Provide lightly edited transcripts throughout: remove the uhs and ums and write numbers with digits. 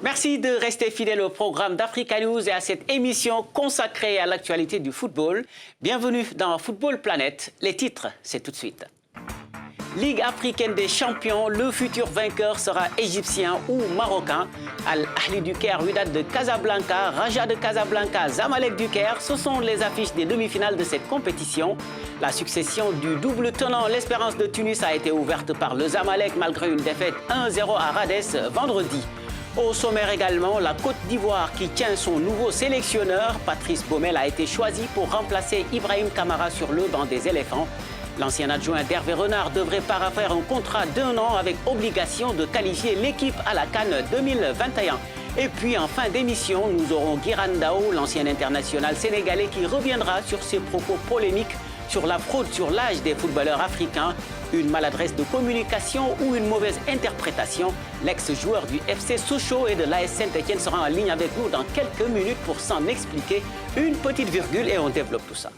Merci de rester fidèle au programme d'Africa News et à cette émission consacrée à l'actualité du football. Bienvenue dans Football Planète. Les titres, c'est tout de suite. Ligue africaine des champions, le futur vainqueur sera égyptien ou marocain. Al-Ahli du Caire, Wydad de Casablanca, Raja de Casablanca, Zamalek du Caire, ce sont les affiches des demi-finales de cette compétition. La succession du double tenant, l'Espérance de Tunis, a été ouverte par le Zamalek malgré une défaite 1-0 à Rades vendredi. Au sommaire également, la Côte d'Ivoire qui tient son nouveau sélectionneur. Patrice Baumel a été choisi pour remplacer Ibrahim Kamara sur le banc des éléphants. L'ancien adjoint d'Hervé Renard devrait paraphrer un contrat d'1 an avec obligation de qualifier l'équipe à la CAN 2021. Et puis en fin d'émission, nous aurons Guiran Dao, l'ancien international sénégalais, qui reviendra sur ses propos polémiques sur la fraude sur l'âge des footballeurs africains, une maladresse de communication ou une mauvaise interprétation. L'ex-joueur du FC Sochaux et de l'AS Saint-Etienne sera en ligne avec nous dans quelques minutes pour s'en expliquer. Une petite virgule et on développe tout ça.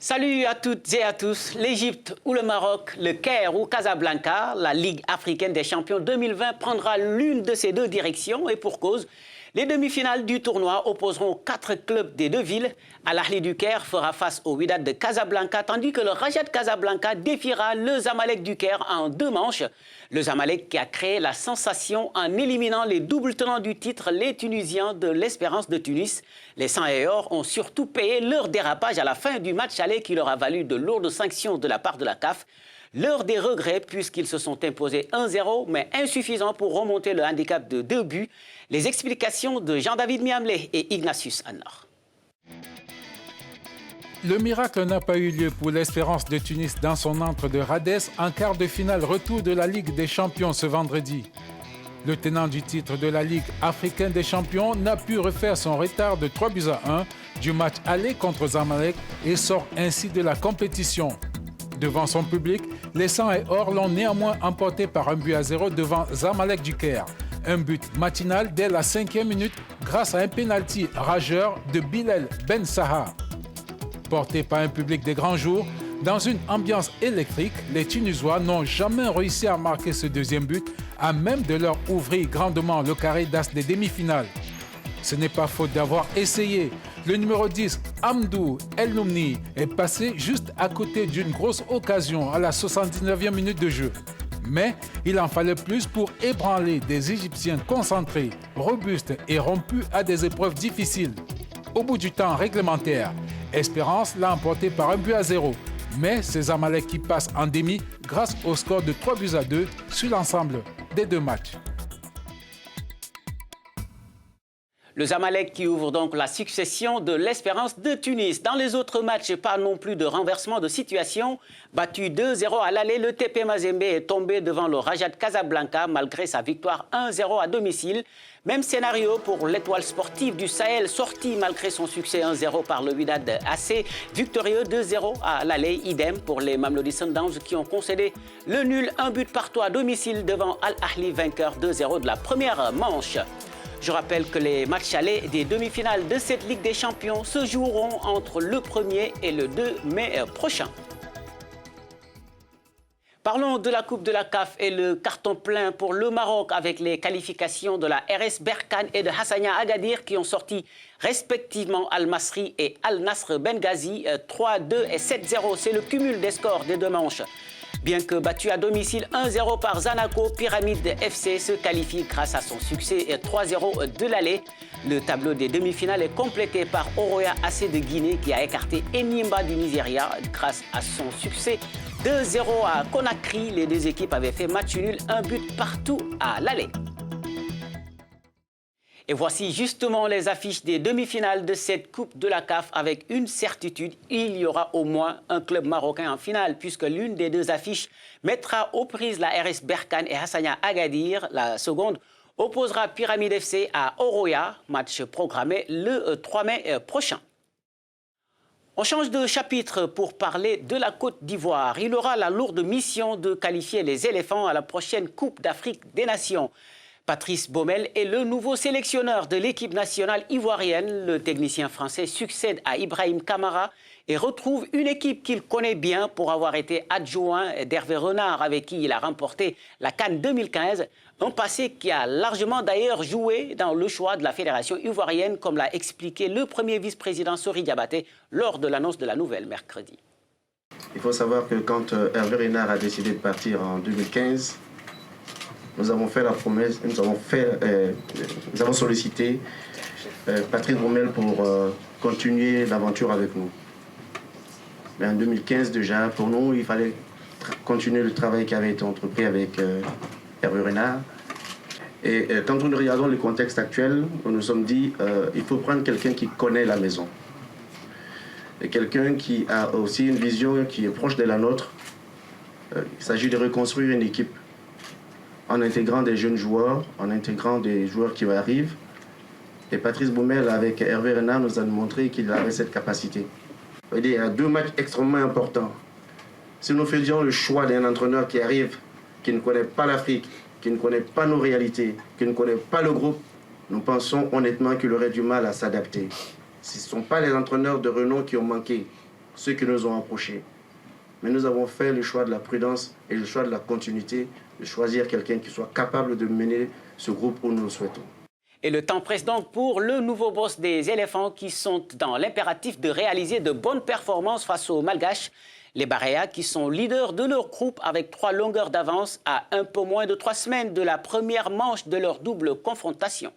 Salut à toutes et à tous. L'Égypte ou le Maroc, le Caire ou Casablanca, la Ligue africaine des champions 2020 prendra l'une de ces deux directions et pour cause. Les demi-finales du tournoi opposeront 4 clubs des deux villes. Al-Ahli du Caire fera face au Wydad de Casablanca, tandis que le Raja de Casablanca défiera le Zamalek du Caire en 2 manches. Le Zamalek qui a créé la sensation en éliminant les doubles tenants du titre, les Tunisiens de l'Espérance de Tunis. Les 100 et or ont surtout payé leur dérapage à la fin du match aller qui leur a valu de lourdes sanctions de la part de la CAF. L'heure des regrets puisqu'ils se sont imposés 1-0, mais insuffisant pour remonter le handicap de 2 buts. Les explications de Jean-David Miamlé et Ignatius Annor. Le miracle n'a pas eu lieu pour l'Espérance de Tunis dans son antre de Rades en quart de finale retour de la Ligue des champions ce vendredi. Le tenant du titre de la Ligue africaine des champions n'a pu refaire son retard de 3-1 du match aller contre Zamalek et sort ainsi de la compétition. Devant son public, les 100 et or l'ont néanmoins emporté par 1-0 devant Zamalek du Caire. Un but matinal dès la 5e minute grâce à un pénalty rageur de Bilal Ben Saha. Porté par un public des grands jours, dans une ambiance électrique, les Tunisois n'ont jamais réussi à marquer ce deuxième but, à même de leur ouvrir grandement le carré d'as des demi-finales. Ce n'est pas faute d'avoir essayé. Le numéro 10, Hamdou El Noumni, est passé juste à côté d'une grosse occasion à la 79e minute de jeu. Mais il en fallait plus pour ébranler des Égyptiens concentrés, robustes et rompus à des épreuves difficiles. Au bout du temps réglementaire, Espérance l'a emporté par 1-0. Mais c'est Zamalek qui passe en demi grâce au score de 3-2 sur l'ensemble des 2 matchs. Le Zamalek qui ouvre donc la succession de l'Espérance de Tunis. Dans les autres matchs, pas non plus de renversement de situation. Battu 2-0 à l'aller, le TP Mazembe est tombé devant le Raja de Casablanca malgré sa victoire 1-0 à domicile. Même scénario pour l'Étoile sportive du Sahel, sorti malgré son succès 1-0 par le Wydad AC. Victorieux 2-0 à l'aller, idem pour les Mamelodi Sundowns qui ont concédé le nul, 1 but partout à domicile devant Al-Ahli, vainqueur 2-0 de la première manche. Je rappelle que les matchs allés des demi-finales de cette Ligue des Champions se joueront entre le 1er et le 2 mai prochain. Parlons de la Coupe de la CAF et le carton plein pour le Maroc avec les qualifications de la RS Berkane et de Hassania Agadir qui ont sorti respectivement Al-Masri et Al-Nasr Benghazi 3-2 et 7-0. C'est le cumul des scores des 2 manches. Bien que battu à domicile 1-0 par Zanaco, Pyramide FC se qualifie grâce à son succès 3-0 de l'aller. Le tableau des demi-finales est complété par Oroya AC de Guinée qui a écarté Enyimba du Nigeria grâce à son succès 2-0 à Conakry. Les 2 équipes avaient fait match nul, 1 but partout à l'aller. Et voici justement les affiches des demi-finales de cette Coupe de la CAF avec une certitude, il y aura au moins un club marocain en finale puisque l'une des 2 affiches mettra aux prises la RS Berkane et Hassania Agadir. La seconde opposera Pyramide FC à Oroya, match programmé le 3 mai prochain. On change de chapitre pour parler de la Côte d'Ivoire. Il aura la lourde mission de qualifier les éléphants à la prochaine Coupe d'Afrique des Nations. Patrice Baumel est le nouveau sélectionneur de l'équipe nationale ivoirienne. Le technicien français succède à Ibrahim Kamara et retrouve une équipe qu'il connaît bien pour avoir été adjoint d'Hervé Renard avec qui il a remporté la CAN 2015. Un passé qui a largement d'ailleurs joué dans le choix de la fédération ivoirienne, comme l'a expliqué le premier vice-président Sori Diabaté lors de l'annonce de la nouvelle mercredi. Il faut savoir que quand Hervé Renard a décidé de partir en 2015, nous avons fait la promesse, nous avons sollicité Patrice Broumel pour continuer l'aventure avec nous. Mais en 2015 déjà, pour nous, il fallait continuer le travail qui avait été entrepris avec Hervé Renard. Et quand nous regardons le contexte actuel, nous nous sommes dit il faut prendre quelqu'un qui connaît la maison. Et quelqu'un qui a aussi une vision qui est proche de la nôtre. Il s'agit de reconstruire une équipe en intégrant des jeunes joueurs, en intégrant des joueurs qui arrivent. Et Patrice Broumel, avec Hervé Renard, nous a montré qu'il avait cette capacité. Il y a deux matchs extrêmement importants. Si nous faisions le choix d'un entraîneur qui arrive, qui ne connaît pas l'Afrique, qui ne connaît pas nos réalités, qui ne connaît pas le groupe, nous pensons honnêtement qu'il aurait du mal à s'adapter. Ce ne sont pas les entraîneurs de renom qui ont manqué, ceux qui nous ont approchés. Mais nous avons fait le choix de la prudence et le choix de la continuité, de choisir quelqu'un qui soit capable de mener ce groupe où nous le souhaitons. Et le temps presse donc pour le nouveau boss des éléphants qui sont dans l'impératif de réaliser de bonnes performances face aux Malgaches. Les Baréas qui sont leaders de leur groupe avec 3 longueurs d'avance à un peu moins de 3 semaines de la première manche de leur double confrontation.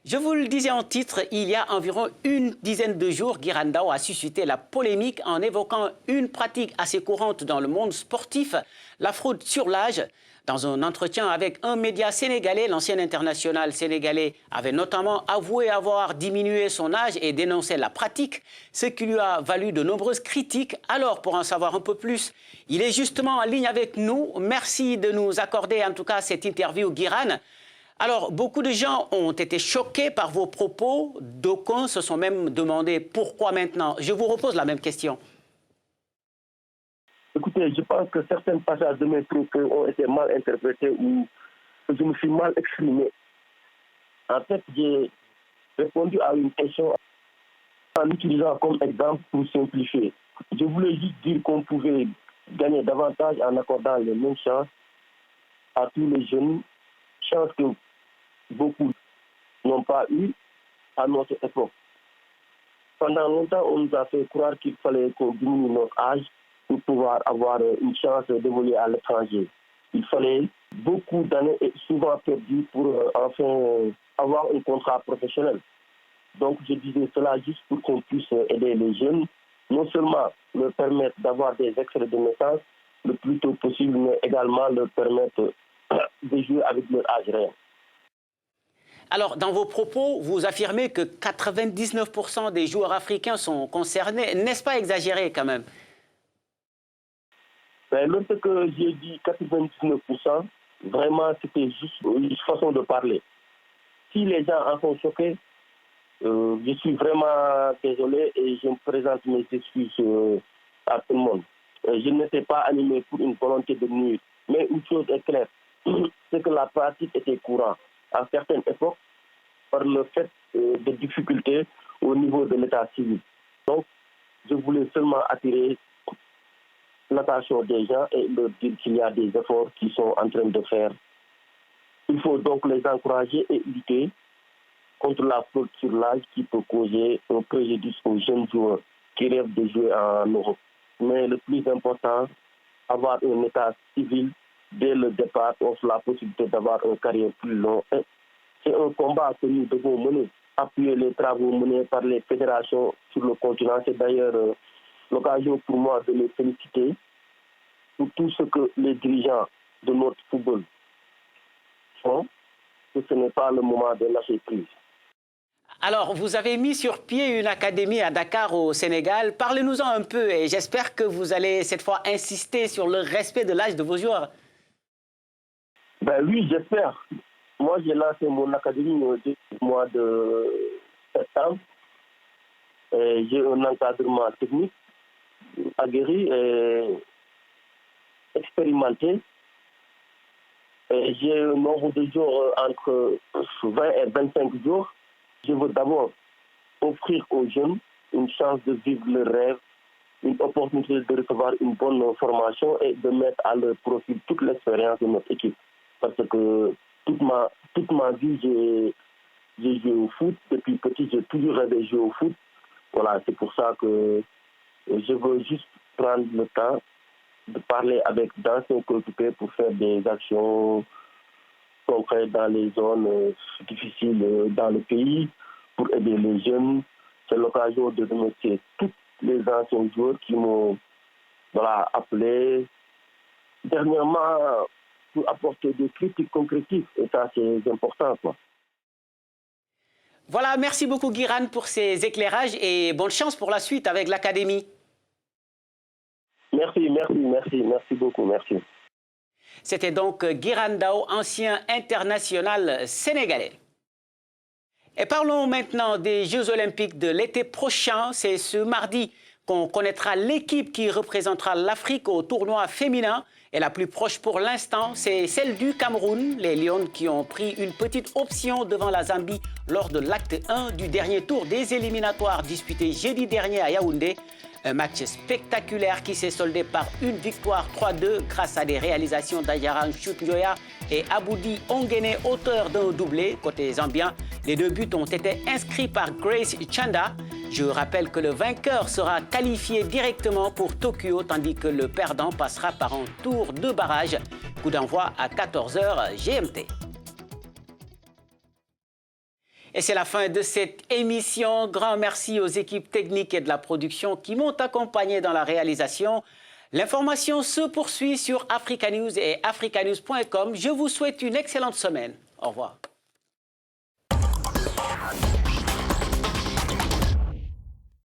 Je vous le disais en titre, il y a environ une dizaine de jours, Guiran Ndao a suscité la polémique en évoquant une pratique assez courante dans le monde sportif, la fraude sur l'âge. Dans un entretien avec un média sénégalais, l'ancien international sénégalais avait notamment avoué avoir diminué son âge et dénoncé la pratique, ce qui lui a valu de nombreuses critiques. Alors, pour en savoir un peu plus, il est justement en ligne avec nous. Merci de nous accorder en tout cas cette interview, Guiran. Alors, beaucoup de gens ont été choqués par vos propos. D'aucuns se sont même demandé pourquoi maintenant. Je vous repose la même question. Écoutez, je pense que certains passages de mes propos ont été mal interprétés ou je me suis mal exprimé. En fait, j'ai répondu à une question en utilisant comme exemple pour simplifier. Je voulais juste dire qu'on pouvait gagner davantage en accordant les mêmes chances à tous les jeunes, chances que beaucoup n'ont pas eues à notre époque. Pendant longtemps, on nous a fait croire qu'il fallait qu'on diminue notre âge pour pouvoir avoir une chance d'évoluer à l'étranger. Il fallait beaucoup d'années et souvent perdues pour enfin avoir un contrat professionnel. Donc je disais cela juste pour qu'on puisse aider les jeunes, non seulement leur permettre d'avoir des extraits de naissance le plus tôt possible, mais également leur permettre de jouer avec leur âge réel. Alors, dans vos propos, vous affirmez que 99% des joueurs africains sont concernés. N'est-ce pas exagéré quand même? Mais lorsque j'ai dit 99%, vraiment c'était juste une façon de parler. Si les gens en sont choqués, je suis vraiment désolé et je me présente mes excuses à tout le monde. Je n'étais pas animé pour une volonté de nuire. Mais une chose est claire, c'est que la pratique était courante à certaines époques par le fait de difficultés au niveau de l'état civil. Donc, je voulais seulement attirer l'attention des gens et leur dire qu'il y a des efforts qui sont en train de faire. Il faut donc les encourager et lutter contre la fraude sur l'âge qui peut causer un préjudice aux jeunes joueurs qui rêvent de jouer en Europe. Mais le plus important, avoir un état civil dès le départ offre la possibilité d'avoir une carrière plus longue. C'est un combat que nous devons mener. Appuyer les travaux menés par les fédérations sur le continent. C'est d'ailleurs l'occasion pour moi de les féliciter pour tout ce que les dirigeants de notre football font, que ce n'est pas le moment de lâcher prise. Alors, vous avez mis sur pied une académie à Dakar au Sénégal. Parlez-nous-en un peu et j'espère que vous allez cette fois insister sur le respect de l'âge de vos joueurs. Ben oui, j'espère. Moi, j'ai lancé mon académie au mois de septembre. J'ai un encadrement technique aguerri et expérimenté. J'ai un nombre de jours entre 20 et 25 jours. Je veux d'abord offrir aux jeunes une chance de vivre leur rêve, une opportunité de recevoir une bonne formation et de mettre à leur profit toute l'expérience de notre équipe. parce que toute ma vie, j'ai joué au foot. Depuis petit, j'ai toujours rêvé de jouer au foot. Voilà, c'est pour ça que je veux juste prendre le temps de parler avec d'anciens coéquipiers pour faire des actions concrètes dans les zones difficiles dans le pays, pour aider les jeunes. C'est l'occasion de remercier tous les anciens joueurs qui m'ont appelé dernièrement pour apporter des critiques concrétives. Et ça, c'est important, quoi. Voilà, merci beaucoup Guiran pour ces éclairages et bonne chance pour la suite avec l'Académie. Merci beaucoup, merci. C'était donc Guiran Ndao, ancien international sénégalais. Et parlons maintenant des Jeux Olympiques de l'été prochain. C'est ce mardi qu'on connaîtra l'équipe qui représentera l'Afrique au tournoi féminin. Et la plus proche pour l'instant, c'est celle du Cameroun. Les Lions qui ont pris une petite option devant la Zambie lors de l'acte 1 du dernier tour des éliminatoires disputé jeudi dernier à Yaoundé. Un match spectaculaire qui s'est soldé par une victoire 3-2 grâce à des réalisations d'Ayaran Chout-Njoya et Aboudi Ongene, auteur d'un doublé. Côté zambien, les 2 buts ont été inscrits par Grace Chanda. Je rappelle que le vainqueur sera qualifié directement pour Tokyo, tandis que le perdant passera par un tour de barrage. Coup d'envoi à 14h GMT. Et c'est la fin de cette émission. Grand merci aux équipes techniques et de la production qui m'ont accompagné dans la réalisation. L'information se poursuit sur Africa News et africanews.com. Je vous souhaite une excellente semaine. Au revoir.